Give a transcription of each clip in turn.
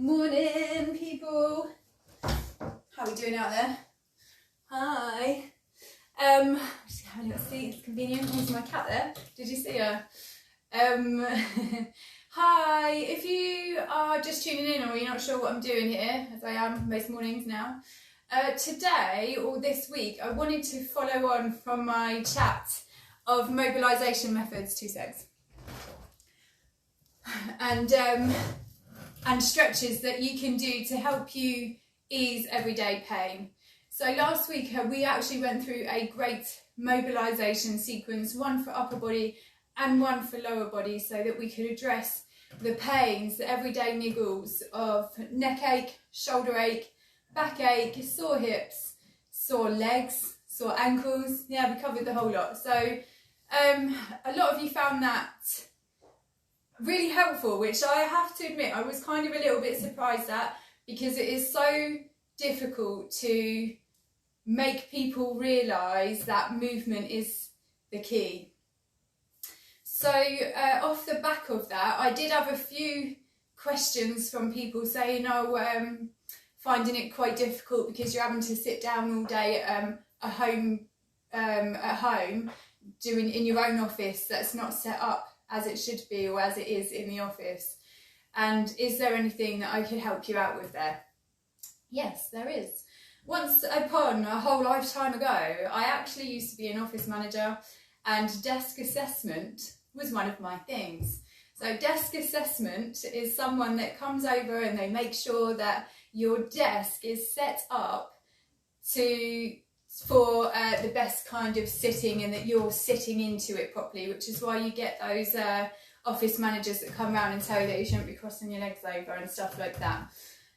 Morning, people. How are we doing out there? Hi. Just having a little seat. It's convenient. There's my cat there. Did you see her? Hi. If you are just tuning in or you're not sure what I'm doing here, as I am most mornings now, today or this week I wanted to follow on from my chat of mobilisation methods. 2 secs. And stretches that you can do to help you ease everyday pain. So last week we actually went through a great mobilisation sequence, one for upper body and one for lower body, so that we could address the pains, the everyday niggles of neck ache, shoulder ache, backache, sore hips, sore legs, sore ankles. Yeah, we covered the whole lot. So a lot of you found that really helpful, which I have to admit I was kind of a little bit surprised at, because it is so difficult to make people realise that movement is the key. So off the back of that, I did have a few questions from people saying, finding it quite difficult because you're having to sit down all day at home doing in your own office that's not set up as it should be or as it is in the office. And is there anything that I could help you out with there? Yes, there is. Once upon a whole lifetime ago, I actually used to be an office manager, and desk assessment was one of my things. So desk assessment is someone that comes over and they make sure that your desk is set up for the best kind of sitting, and that you're sitting into it properly, which is why you get those office managers that come around and tell you that you shouldn't be crossing your legs over and stuff like that.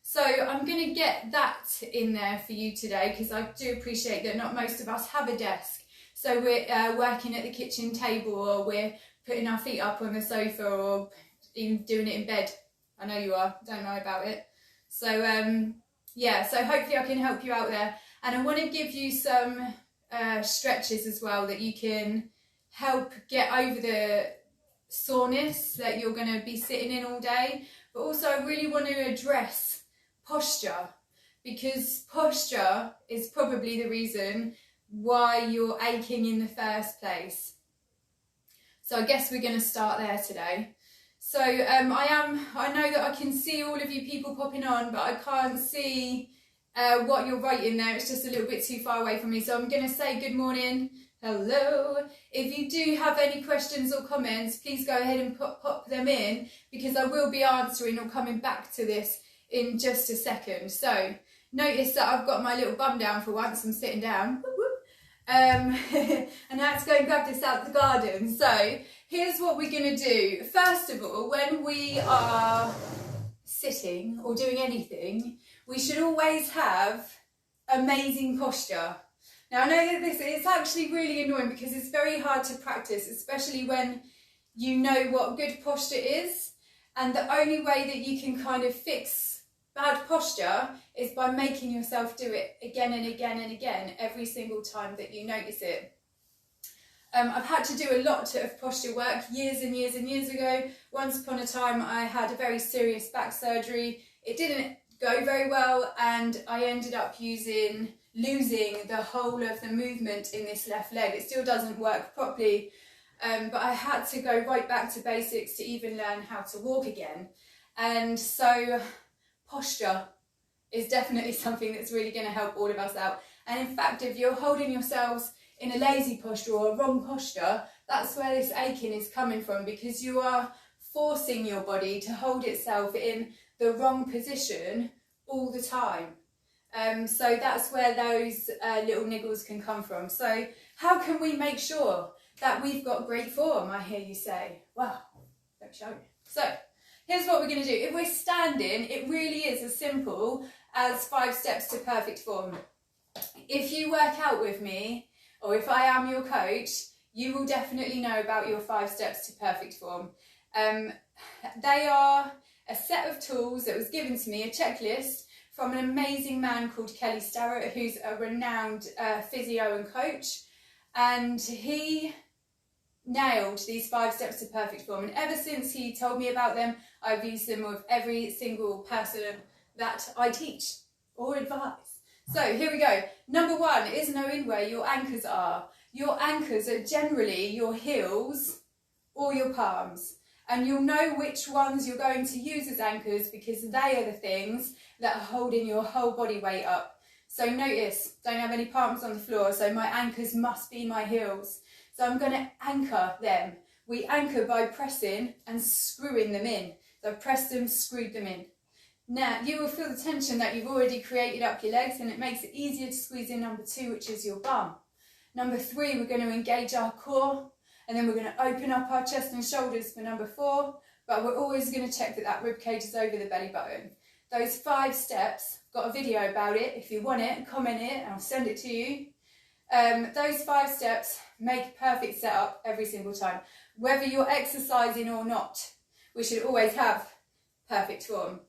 So I'm going to get that in there for you today, because I do appreciate that not most of us have a desk. So we're working at the kitchen table, or we're putting our feet up on the sofa, or even doing it in bed. I know you are, don't know about it. So yeah, so hopefully I can help you out there. And I want to give you some stretches as well that you can help get over the soreness that you're going to be sitting in all day. But also I really want to address posture, because posture is probably the reason why you're aching in the first place. So I guess we're going to start there today. So I know that I can see all of you people popping on, but I can't see what you're writing there. It's just a little bit too far away from me. So I'm going to say good morning, hello. If you do have any questions or comments, please go ahead and pop them in, because I will be answering or coming back to this in just a second. So notice that I've got my little bum down for once. I'm sitting down. And now let's go and grab this out the garden. So here's what we're going to do. First of all, when we are sitting or doing anything, we should always have amazing posture. Now I know that this is actually really annoying, because it's very hard to practice, especially when you know what good posture is, and the only way that you can kind of fix bad posture is by making yourself do it again and again and again every single time that you notice it. I've had to do a lot of posture work years and years and years ago. Once upon a time I had a very serious back surgery. It didn't go very well, and I ended up losing the whole of the movement in this left leg. It still doesn't work properly, but I had to go right back to basics to even learn how to walk again. And so posture is definitely something that's really going to help all of us out. And in fact, if you're holding yourselves in a lazy posture or a wrong posture, that's where this aching is coming from, because you are forcing your body to hold itself in the wrong position all the time. So that's where those little niggles can come from. So how can we make sure that we've got great form, I hear you say? Well, let me show you. So here's what we're going to do. If we're standing, it really is as simple as 5 steps to perfect form. If you work out with me, or if I am your coach, you will definitely know about your 5 steps to perfect form. They are a set of tools that was given to me, a checklist from an amazing man called Kelly Starrett, who's a renowned physio and coach. And he nailed these 5 steps to perfect form, and ever since he told me about them, I've used them with every single person that I teach or advise. So here we go. Number 1 is knowing where your anchors are. Your anchors are generally your heels or your palms, and you'll know which ones you're going to use as anchors because they are the things that are holding your whole body weight up. So notice, don't have any palms on the floor, so my anchors must be my heels. So I'm going to anchor them. We anchor by pressing and screwing them in. So I've pressed them, screwed them in. Now you will feel the tension that you've already created up your legs, and it makes it easier to squeeze in number 2, which is your bum. Number 3, we're going to engage our core, and then we're going to open up our chest and shoulders for number 4, but we're always going to check that that rib cage is over the belly button. Those 5 steps, got a video about it. If you want it, comment it and I'll send it to you. Those 5 steps make perfect setup every single time. Whether you're exercising or not, we should always have perfect form.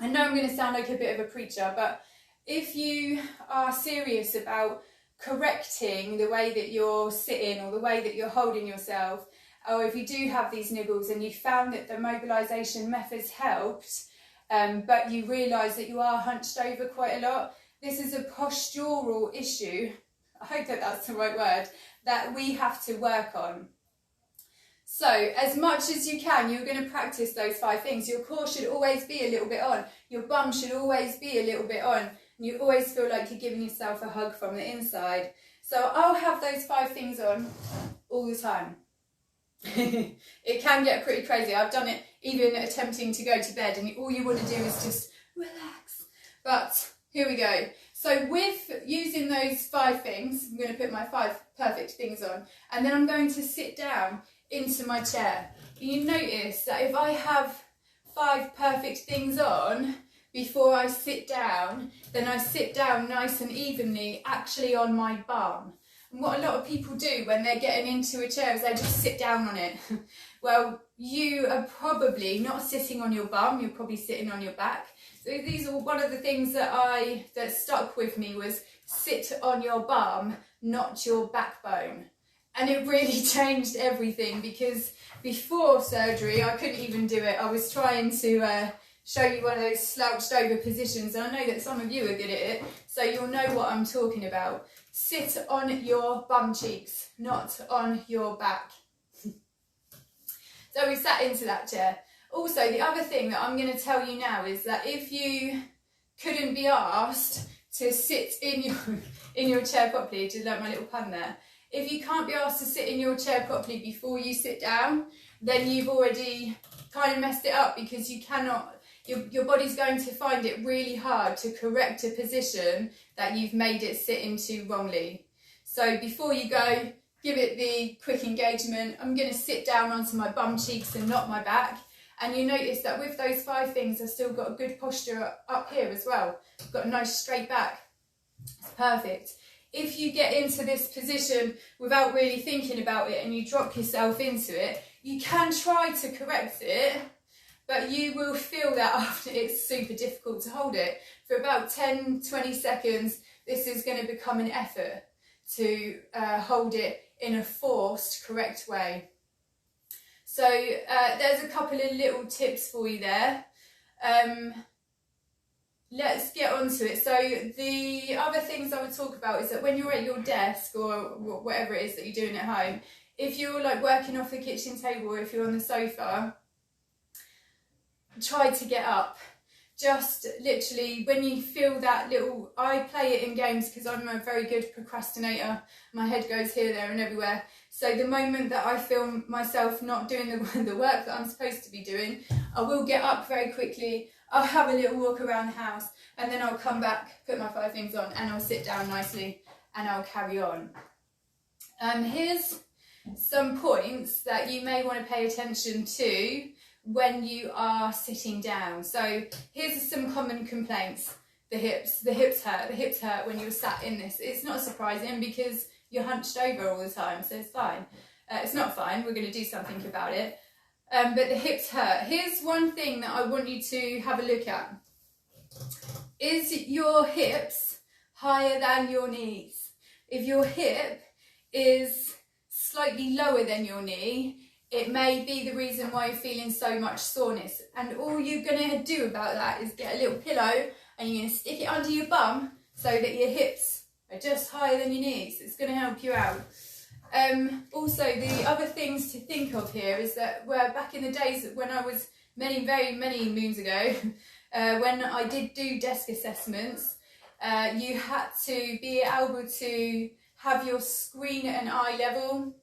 I know I'm going to sound like a bit of a preacher, but if you are serious about correcting the way that you're sitting or the way that you're holding yourself, or if you do have these niggles and you found that the mobilisation methods helped, but you realise that you are hunched over quite a lot, this is a postural issue, I hope that that's the right word, that we have to work on. So as much as you can, you're going to practice those 5 things. Your core should always be a little bit on. Your bum should always be a little bit on. And you always feel like you're giving yourself a hug from the inside. So I'll have those 5 things on all the time. It can get pretty crazy. I've done it even attempting to go to bed, and all you want to do is just relax. But here we go. So with using those 5 things, I'm going to put my 5 perfect things on, and then I'm going to sit down into my chair. You notice that if I have 5 perfect things on before I sit down, then I sit down nice and evenly actually on my bum. And what a lot of people do when they're getting into a chair is they just sit down on it. Well, you are probably not sitting on your bum, you're probably sitting on your back. So these are one of the things that stuck with me, was sit on your bum, not your backbone. And it really changed everything, because before surgery I couldn't even do it. I was trying to show you one of those slouched over positions, and I know that some of you are good at it, so you'll know what I'm talking about. Sit on your bum cheeks, not on your back. So we sat into that chair. Also, the other thing that I'm going to tell you now is that if you couldn't be asked to sit in your chair properly, did you like my little pun there? If you can't be asked to sit in your chair properly before you sit down, then you've already kind of messed it up, because you cannot, your body's going to find it really hard to correct a position that you've made it sit into wrongly. So before you go, give it the quick engagement. I'm going to sit down onto my bum cheeks and not my back. And you notice that with those 5 things, I've still got a good posture up here as well. I've got a nice straight back. It's perfect. If you get into this position without really thinking about it and you drop yourself into it, you can try to correct it, but you will feel that after it's super difficult to hold it. For about 10-20 seconds, this is going to become an effort to hold it in a forced, correct way. So there's a couple of little tips for you there. Let's get on to it. So the other things I would talk about is that when you're at your desk or whatever it is that you're doing at home, if you're like working off the kitchen table or if you're on the sofa, try to get up. Just literally when you feel that little, I play it in games because I'm a very good procrastinator. My head goes here, there and everywhere. So the moment that I feel myself not doing the work that I'm supposed to be doing, I will get up very quickly. I'll have a little walk around the house, and then I'll come back, put my 5 things on, and I'll sit down nicely and I'll carry on. Here's some points that you may want to pay attention to when you are sitting down. So here's some common complaints. The hips hurt when you're sat in this. It's not surprising because you're hunched over all the time, so it's fine. It's not fine, we're going to do something about it. But the hips hurt. Here's one thing that I want you to have a look at. Is your hips higher than your knees? If your hip is slightly lower than your knee, it may be the reason why you're feeling so much soreness. And all you're going to do about that is get a little pillow and you're going to stick it under your bum so that your hips are just higher than your knees. It's going to help you out. Also, the other things to think of here is that back in the days when I was very many moons ago, when I did do desk assessments, you had to be able to have your screen at an eye level.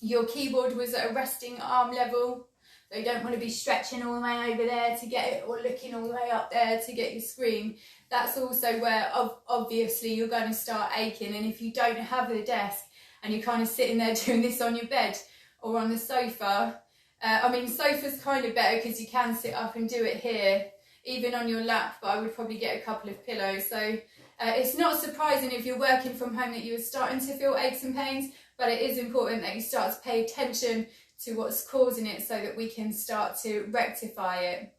Your keyboard was at a resting arm level. So you don't want to be stretching all the way over there to get it, or looking all the way up there to get your screen. That's also where obviously you're going to start aching. And if you don't have a desk and you're kind of sitting there doing this on your bed or on the sofa, I mean, sofa's kind of better because you can sit up and do it here, even on your lap, but I would probably get a couple of pillows. So it's not surprising if you're working from home that you're starting to feel aches and pains, but it is important that you start to pay attention to what's causing it so that we can start to rectify it.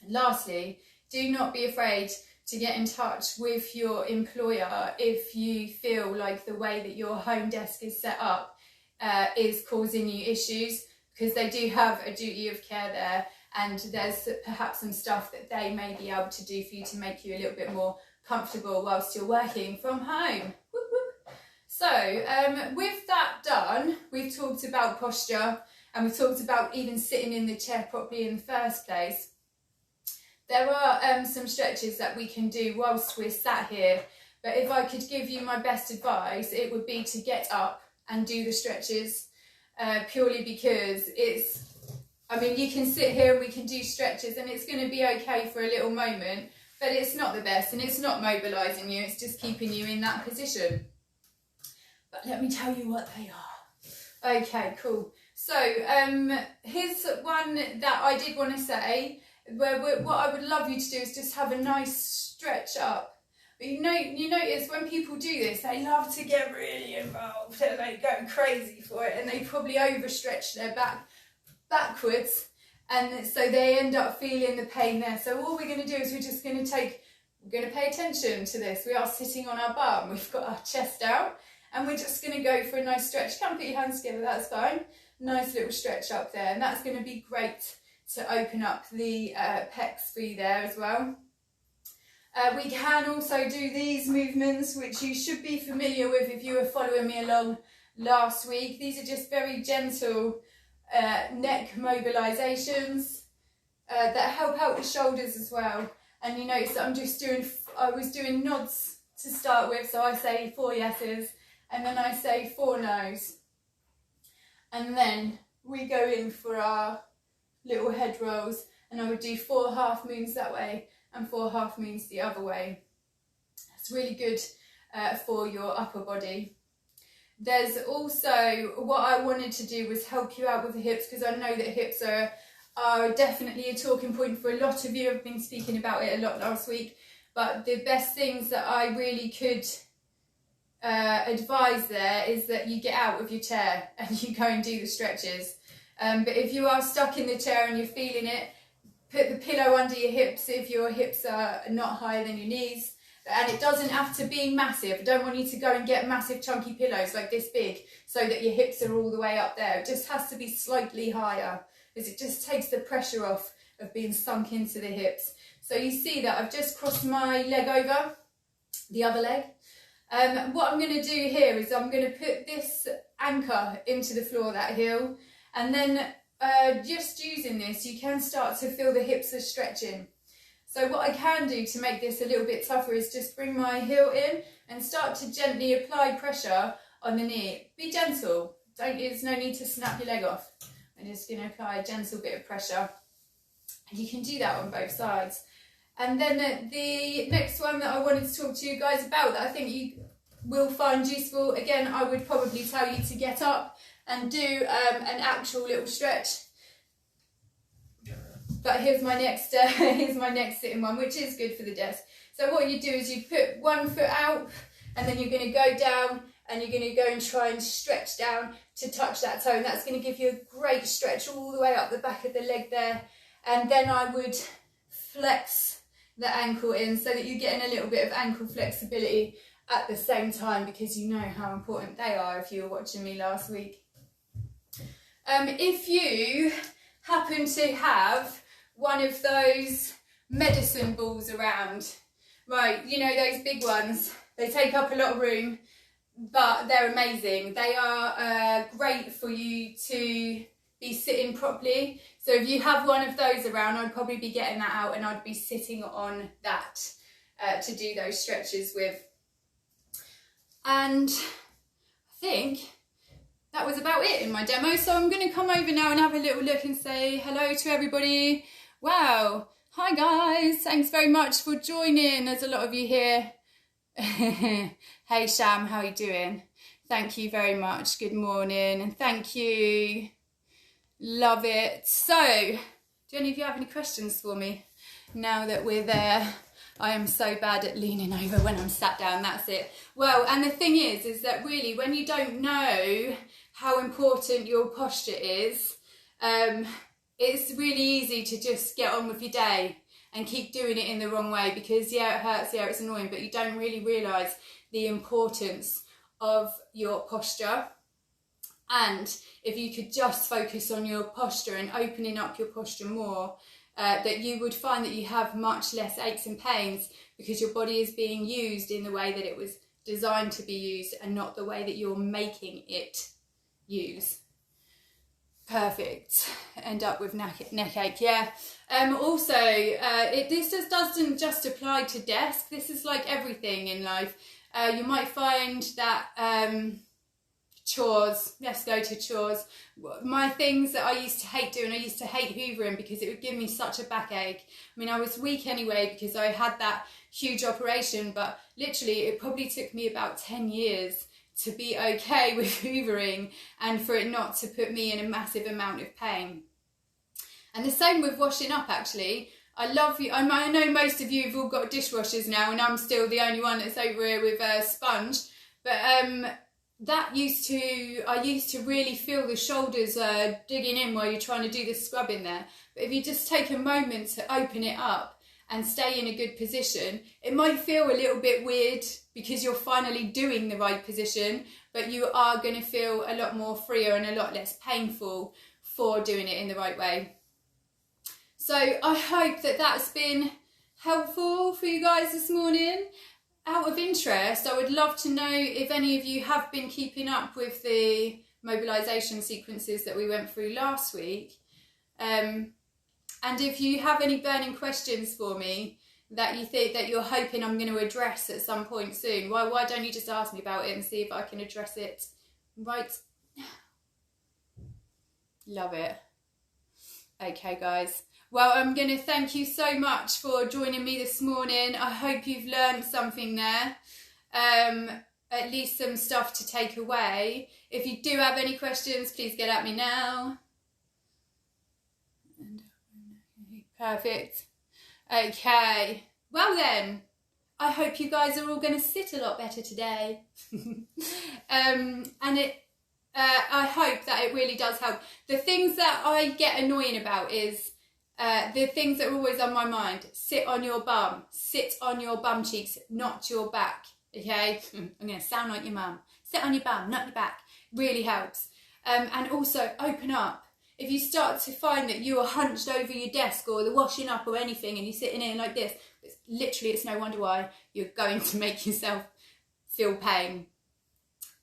And lastly, do not be afraid to get in touch with your employer if you feel like the way that your home desk is set up is causing you issues, because they do have a duty of care there, and there's perhaps some stuff that they may be able to do for you to make you a little bit more comfortable whilst you're working from home. Whoop, whoop. So with that done, we've talked about posture and we've talked about even sitting in the chair properly in the first place. There are some stretches that we can do whilst we're sat here, but if I could give you my best advice, it would be to get up and do the stretches, purely because I mean, you can sit here and we can do stretches and it's going to be okay for a little moment, but it's not the best and it's not mobilising you, it's just keeping you in that position. But let me tell you what they are. Okay, cool. So here's one that I did want to say, where what I would love you to do is just have a nice stretch up. But you notice when people do this, they love to get really involved and they go crazy for it, and they probably overstretch their backwards, and so they end up feeling the pain there. So all we're going to do is we're going to pay attention to this. We are sitting on our bum, we've got our chest out, and we're just going to go for a nice stretch. You can put your hands together, that's fine. Nice little stretch up there, and that's going to be great to open up the pecs for you there as well. We can also do these movements, which you should be familiar with if you were following me along last week. These are just very gentle neck mobilisations that help out the shoulders as well. And you notice that I was doing nods to start with, so I say 4 yeses and then I say 4 no's, and then we go in for our little head rolls, and I would do 4 half moons that way and 4 half moons the other way. It's really good for your upper body. There's also, what I wanted to do was help you out with the hips, because I know that hips are definitely a talking point for a lot of you. I've been speaking about it a lot last week, but the best things that I really could advise there is that you get out of your chair and you go and do the stretches. But if you are stuck in the chair and you're feeling it, put the pillow under your hips if your hips are not higher than your knees. And it doesn't have to be massive. I don't want you to go and get massive chunky pillows like this big so that your hips are all the way up there. It just has to be slightly higher, because it just takes the pressure off of being sunk into the hips. So you see that I've just crossed my leg over, the other leg. What I'm going to do here is I'm going to put this anchor into the floor, that heel, and then just using this, you can start to feel the hips are stretching. So what I can do to make this a little bit tougher is just bring my heel in and start to gently apply pressure on the knee. Be gentle, there's no need to snap your leg off. I'm just going to apply a gentle bit of pressure. And you can do that on both sides. And then the next one that I wanted to talk to you guys about that I think you will find useful, again, I would probably tell you to get up and do an actual little stretch. But here's my next sitting one, which is good for the desk. So what you do is you put one foot out, and then you're going to go down, and you're going to go and try and stretch down to touch that toe. And that's going to give you a great stretch all the way up the back of the leg there. And then I would flex the ankle in so that you're getting a little bit of ankle flexibility at the same time, because you know how important they are if you were watching me last week. If you happen to have one of those medicine balls around, right, you know, those big ones, they take up a lot of room, but they're amazing. They are great for you to be sitting properly. So if you have one of those around, I'd probably be getting that out and I'd be sitting on that to do those stretches with. And I think that was about it in my demo. So I'm going to come over now and have a little look and say hello to everybody. Wow. Hi guys. Thanks very much for joining. There's a lot of you here. Hey Sham, how are you doing? Thank you very much. Good morning and thank you. Love it. So, do any of you have any questions for me now that we're there? I am so bad at leaning over when I'm sat down, that's it. Well, and the thing is that really when you don't know how important your posture is, it's really easy to just get on with your day and keep doing it in the wrong way, because yeah, it hurts, yeah, it's annoying, but you don't really realise the importance of your posture. And if you could just focus on your posture and opening up your posture more, that you would find that you have much less aches and pains, because your body is being used in the way that it was designed to be used and not the way that you're making it use. Perfect. End up with neck ache, yeah. Also, this just doesn't just apply to desk. This is like everything in life. You might find that chores, let's go to chores. My things that I used to hate doing, I used to hate hoovering because it would give me such a backache. I mean, I was weak anyway because I had that huge operation, but literally it probably took me about 10 years to be okay with hoovering and for it not to put me in a massive amount of pain. And the same with washing up, actually. I love you. I know most of you have all got dishwashers now, and I'm still the only one that's over here with a sponge. But I used to really feel the shoulders digging in while you're trying to do the scrubbing there. But if you just take a moment to open it up and stay in a good position, it might feel a little bit weird because you're finally doing the right position, but you are going to feel a lot more freer and a lot less painful for doing it in the right way. So I hope that that's been helpful for you guys this morning. Out of interest, I would love to know if any of you have been keeping up with the mobilisation sequences that we went through last week. And if you have any burning questions for me that you think that you're hoping I'm going to address at some point soon, why don't you just ask me about it and see if I can address it right now. Love it. Okay, guys. Well, I'm going to thank you so much for joining me this morning. I hope you've learned something there. At least some stuff to take away. If you do have any questions, please get at me now. Perfect. Okay. Well then, I hope you guys are all going to sit a lot better today. I hope that it really does help. The things that I get annoying about is the things that are always on my mind. Sit on your bum. Sit on your bum cheeks, not your back. Okay? I'm going to sound like your mum. Sit on your bum, not your back. Really helps. And also open up. If you start to find that you are hunched over your desk or the washing up or anything and you're sitting in like this, it's no wonder why you're going to make yourself feel pain.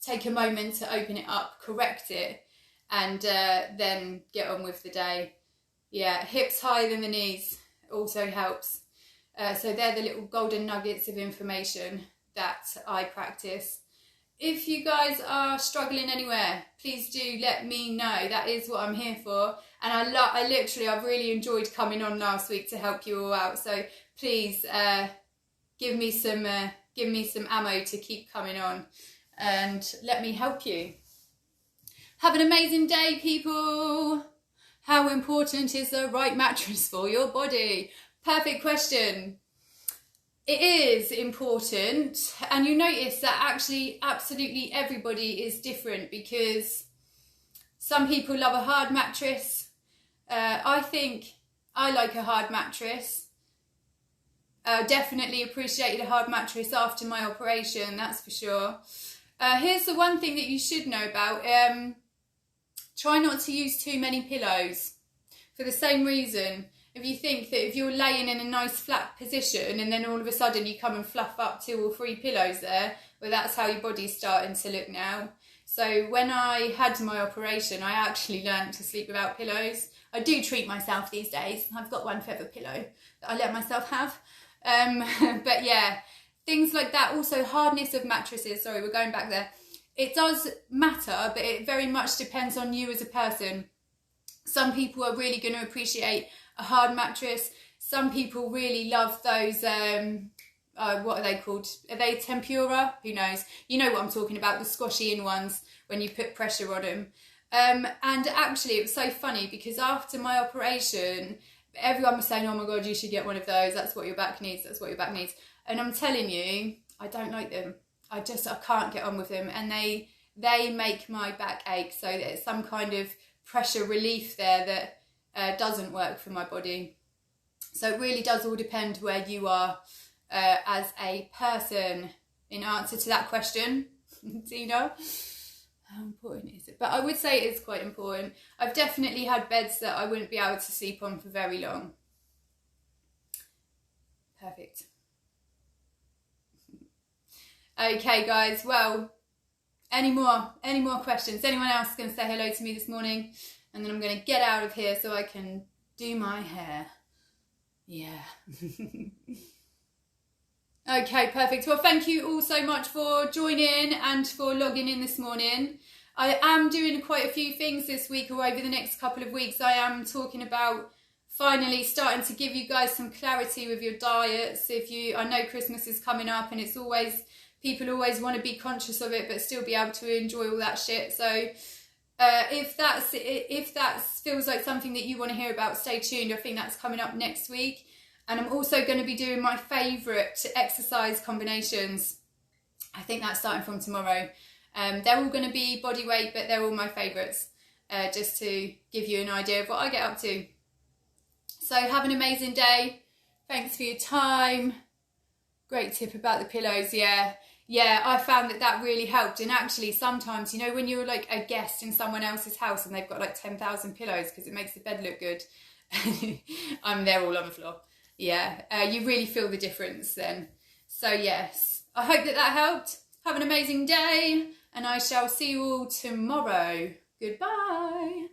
Take a moment to open it up, correct it, and then get on with the day. Yeah, hips higher than the knees also helps. So they're the little golden nuggets of information that I practice. If you guys are struggling anywhere, please do let me know. That is what I'm here for. And I've really enjoyed coming on last week to help you all out. So please give me some ammo to keep coming on and let me help you. Have an amazing day, people. How important is the right mattress for your body? Perfect question. It is important, and you notice that actually absolutely everybody is different, because some people love a hard mattress. I think I like a hard mattress. Definitely appreciated a hard mattress after my operation, that's for sure. Here's the one thing that you should know about. Try not to use too many pillows. For the same reason, if you think that if you're laying in a nice flat position and then all of a sudden you come and fluff up 2 or 3 pillows there, well, that's how your body's starting to look now. So when I had my operation, I actually learned to sleep without pillows. I do treat myself these days. I've got one feather pillow that I let myself have. But yeah, things like that. Also, hardness of mattresses. Sorry, we're going back there. It does matter, but it very much depends on you as a person. Some people are really going to appreciate a hard mattress. Some people really love those, what are they called? Are they tempura? Who knows? You know what I'm talking about, the squashy in ones when you put pressure on them. And actually, it was so funny because after my operation, everyone was saying, oh my God, you should get one of those. That's what your back needs. That's what your back needs. And I'm telling you, I don't like them. I can't get on with them. And they make my back ache. So there's some kind of pressure relief there that doesn't work for my body. So it really does all depend where you are as a person. In answer to that question, Tina, how important is it? But I would say it is quite important. I've definitely had beds that I wouldn't be able to sleep on for very long. Perfect. Okay, guys. Well, any more questions? Anyone else going to say hello to me this morning? And then I'm going to get out of here so I can do my hair. Yeah. Okay, perfect. Well, thank you all so much for joining and for logging in this morning. I am doing quite a few things this week or over the next couple of weeks. I am talking about finally starting to give you guys some clarity with your diets. I know Christmas is coming up and it's always, people always want to be conscious of it but still be able to enjoy all that shit. So if that feels like something that you want to hear about, stay tuned. I think that's coming up next week. And I'm also going to be doing my favourite exercise combinations. I think that's starting from tomorrow. They're all going to be body weight, but they're all my favourites, just to give you an idea of what I get up to. So have an amazing day. Thanks for your time. Great tip about the pillows, yeah. Yeah, I found that really helped. And actually, sometimes, you know, when you're like a guest in someone else's house and they've got like 10,000 pillows because it makes the bed look good. They're all on the floor. Yeah, you really feel the difference then. So yes, I hope that helped. Have an amazing day and I shall see you all tomorrow. Goodbye.